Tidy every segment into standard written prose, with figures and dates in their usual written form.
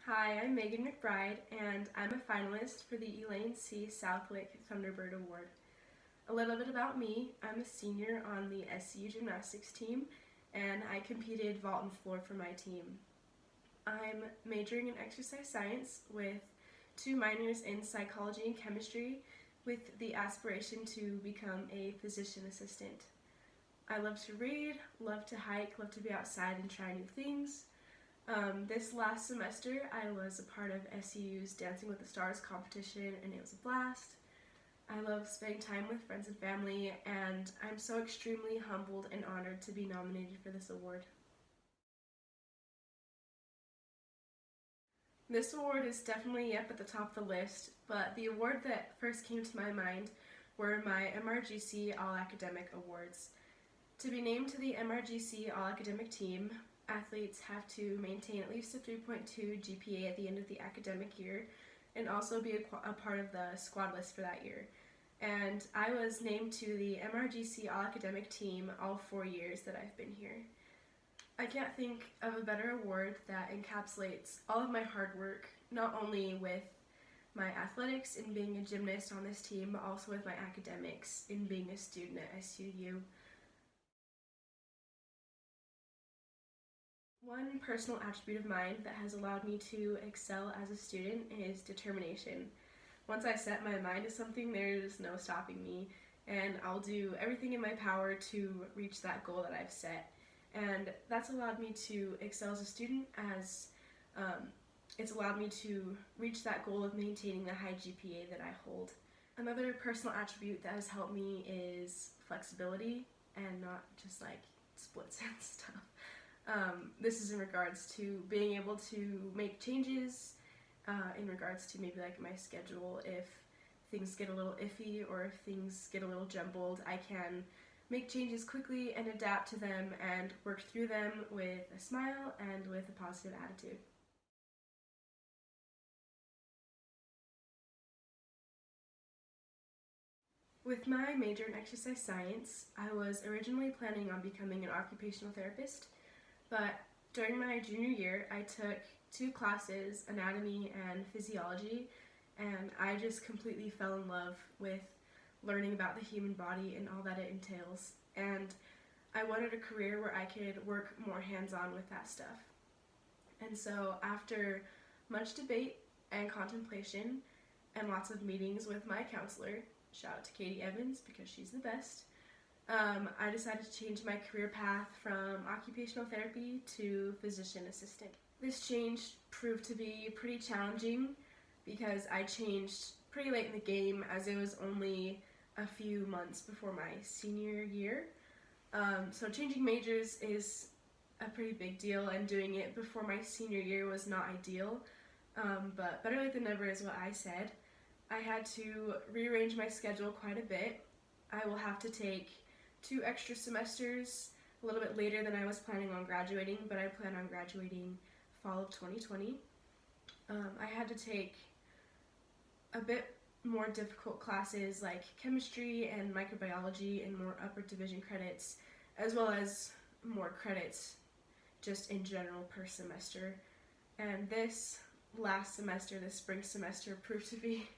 Hi, I'm Megan McBride, and I'm a finalist for the Elaine C. Southwick Thunderbird Award. A little bit about me: I'm a senior on the SCU gymnastics team, and I competed vault and floor for my team. I'm majoring in exercise science with 2 minors in psychology and chemistry, with the aspiration to become a physician assistant. I love to read, love to hike, love to be outside and try new things. This last semester, I was a part of SCU's Dancing with the Stars competition, and it was a blast. I love spending time with friends and family, and I'm so extremely humbled and honored to be nominated for this award. This award is definitely up at the top of the list, but the award that first came to my mind were my MRGC All Academic Awards. To be named to the MRGC All Academic team, athletes have to maintain at least a 3.2 GPA at the end of the academic year and also be a part of the squad list for that year. And I was named to the MRGC All Academic team all 4 years that I've been here. I can't think of a better award that encapsulates all of my hard work, not only with my athletics in being a gymnast on this team, but also with my academics in being a student at SUU. One personal attribute of mine that has allowed me to excel as a student is determination. Once I set my mind to something, there's no stopping me, and I'll do everything in my power to reach that goal that I've set. And that's allowed me to excel as a student, as it's allowed me to reach that goal of maintaining the high GPA that I hold. Another personal attribute that has helped me is flexibility and not just like splits and stuff. This is in regards to being able to make changes in regards to maybe like my schedule. If things get a little iffy or if things get a little jumbled, I can make changes quickly and adapt to them and work through them with a smile and with a positive attitude. With my major in exercise science, I was originally planning on becoming an occupational therapist, but during my junior year, I took 2 classes, anatomy and physiology, and I just completely fell in love with learning about the human body and all that it entails. And I wanted a career where I could work more hands-on with that stuff. And so after much debate and contemplation and lots of meetings with my counselor, shout out to Katie Evans because she's the best, I decided to change my career path from occupational therapy to physician assistant. This change proved to be pretty challenging because I changed pretty late in the game, as it was only a few months before my senior year. So changing majors is a pretty big deal, and doing it before my senior year was not ideal, but better late than never is what I said. I had to rearrange my schedule quite a bit. I will have to take 2 extra semesters a little bit later than I was planning on graduating, but I plan on graduating fall of 2020. I had to take a bit more difficult classes like chemistry and microbiology and more upper division credits, as well as more credits just in general per semester. And this last semester, this spring semester, proved to be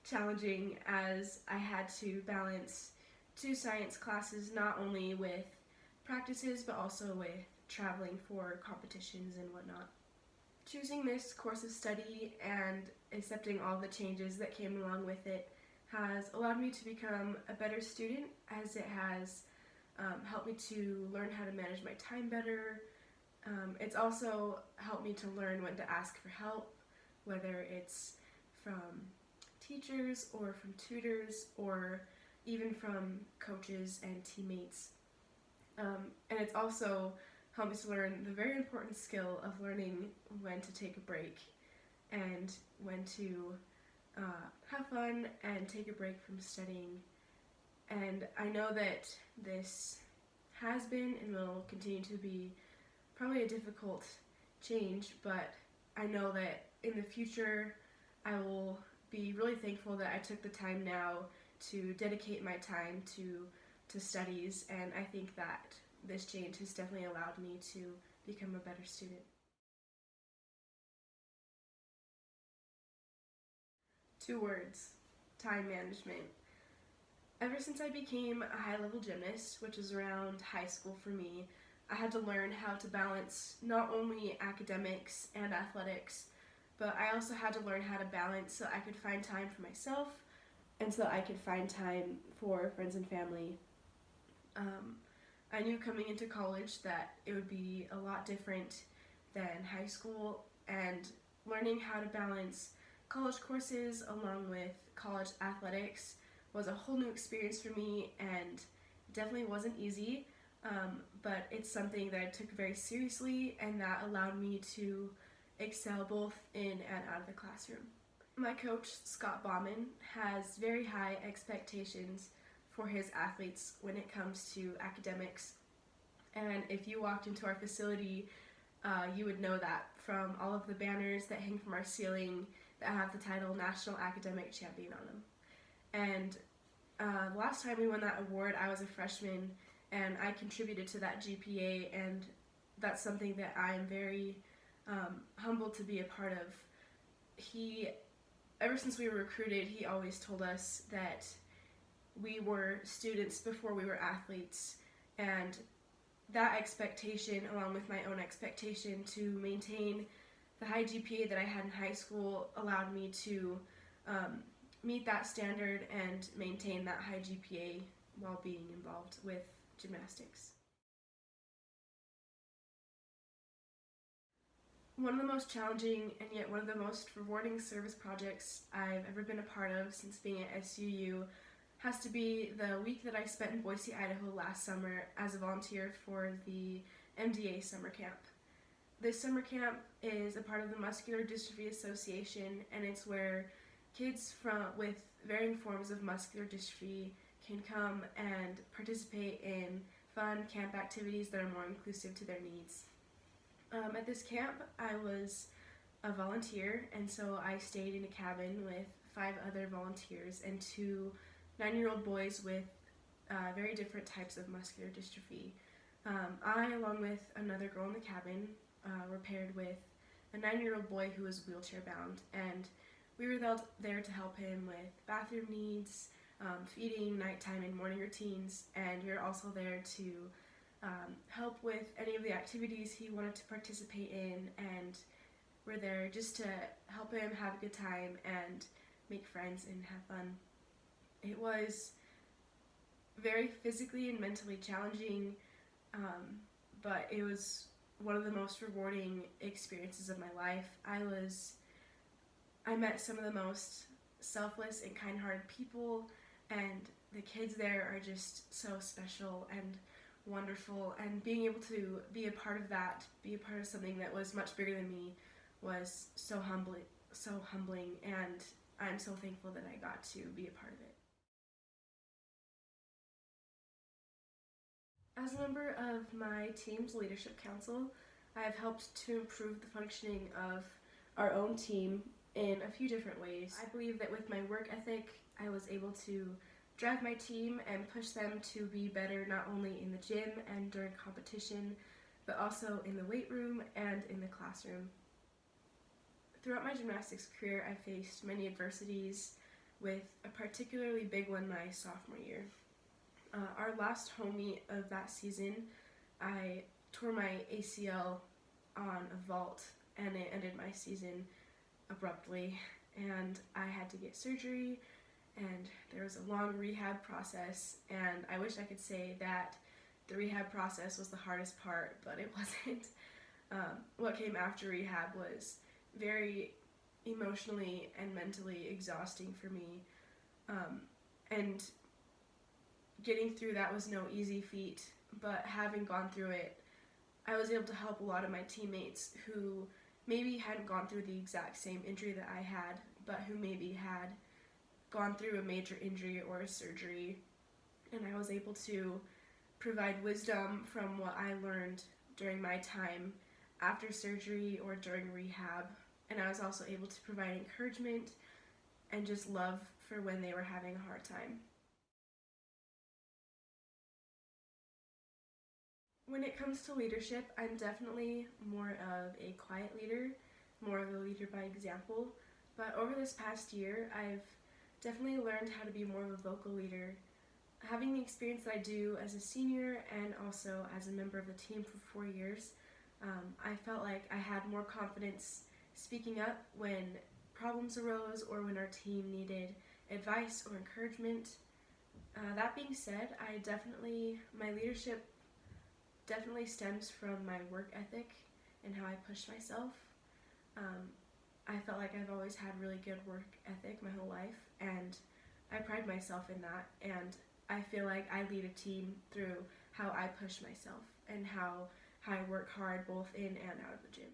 challenging, as I had to balance 2 science classes, not only with practices but also with traveling for competitions and whatnot. Choosing this course of study and accepting all the changes that came along with it has allowed me to become a better student, as it has helped me to learn how to manage my time better. It's also helped me to learn when to ask for help, whether it's from teachers or from tutors or even from coaches and teammates. And it's also helped me to learn the very important skill of learning when to take a break and when to have fun and take a break from studying. And I know that this has been and will continue to be probably a difficult change, but I know that in the future I will be really thankful that I took the time now to dedicate my time to studies, and I think that this change has definitely allowed me to become a better student. 2 words: time management. Ever since I became a high-level gymnast, which was around high school for me, I had to learn how to balance not only academics and athletics, but I also had to learn how to balance so I could find time for myself and so I could find time for friends and family. I knew coming into college that it would be a lot different than high school, and learning how to balance college courses along with college athletics was a whole new experience for me, and definitely wasn't easy, but it's something that I took very seriously and that allowed me to excel both in and out of the classroom. My coach, Scott Bauman, has very high expectations for his athletes when it comes to academics, and if you walked into our facility, you would know that from all of the banners that hang from our ceiling that have the title National Academic Champion on them. And last time we won that award, I was a freshman, and I contributed to that GPA, and that's something that I'm very humbled to be a part of. Ever since we were recruited, he always told us that we were students before we were athletes, and that expectation, along with my own expectation to maintain the high GPA that I had in high school, allowed me to meet that standard and maintain that high GPA while being involved with gymnastics. One of the most challenging and yet one of the most rewarding service projects I've ever been a part of since being at SUU has to be the week that I spent in Boise, Idaho last summer as a volunteer for the MDA summer camp. This summer camp is a part of the Muscular Dystrophy Association, and it's where kids with varying forms of muscular dystrophy can come and participate in fun camp activities that are more inclusive to their needs. At this camp, I was a volunteer, and so I stayed in a cabin with 5 other volunteers and 2 9-year-old boys with very different types of muscular dystrophy. I, along with another girl in the cabin, were paired with a 9-year-old boy who was wheelchair bound, and we were there to help him with bathroom needs, feeding, nighttime, and morning routines, and we were also there to help with any of the activities he wanted to participate in, and we're there just to help him have a good time and make friends and have fun. It was very physically and mentally challenging, but it was one of the most rewarding experiences of my life. I met some of the most selfless and kind-hearted people, and the kids there are just so special and wonderful, and being able to be a part of that, be a part of something that was much bigger than me, was so humbling, and I'm so thankful that I got to be a part of it. As a member of my team's leadership council, I have helped to improve the functioning of our own team in a few different ways. I believe that with my work ethic, I was able to drive my team and push them to be better not only in the gym and during competition, but also in the weight room and in the classroom. Throughout my gymnastics career, I faced many adversities, with a particularly big one my sophomore year. Our last home meet of that season, I tore my ACL on a vault, and it ended my season abruptly, and I had to get surgery, and there was a long rehab process, and I wish I could say that the rehab process was the hardest part, but it wasn't. What came after rehab was very emotionally and mentally exhausting for me, and getting through that was no easy feat, but having gone through it, I was able to help a lot of my teammates who maybe hadn't gone through the exact same injury that I had, but who maybe had gone through a major injury or a surgery, and I was able to provide wisdom from what I learned during my time after surgery or during rehab, and I was also able to provide encouragement and just love for when they were having a hard time. When it comes to leadership, I'm definitely more of a quiet leader, more of a leader by example, But over this past year, I've definitely learned how to be more of a vocal leader. Having the experience that I do as a senior and also as a member of the team for 4 years, I felt like I had more confidence speaking up when problems arose or when our team needed advice or encouragement. That being said, my leadership definitely stems from my work ethic and how I push myself. I felt like I've always had really good work ethic my whole life, and I pride myself in that, and I feel like I lead a team through how I push myself and how I work hard both in and out of the gym.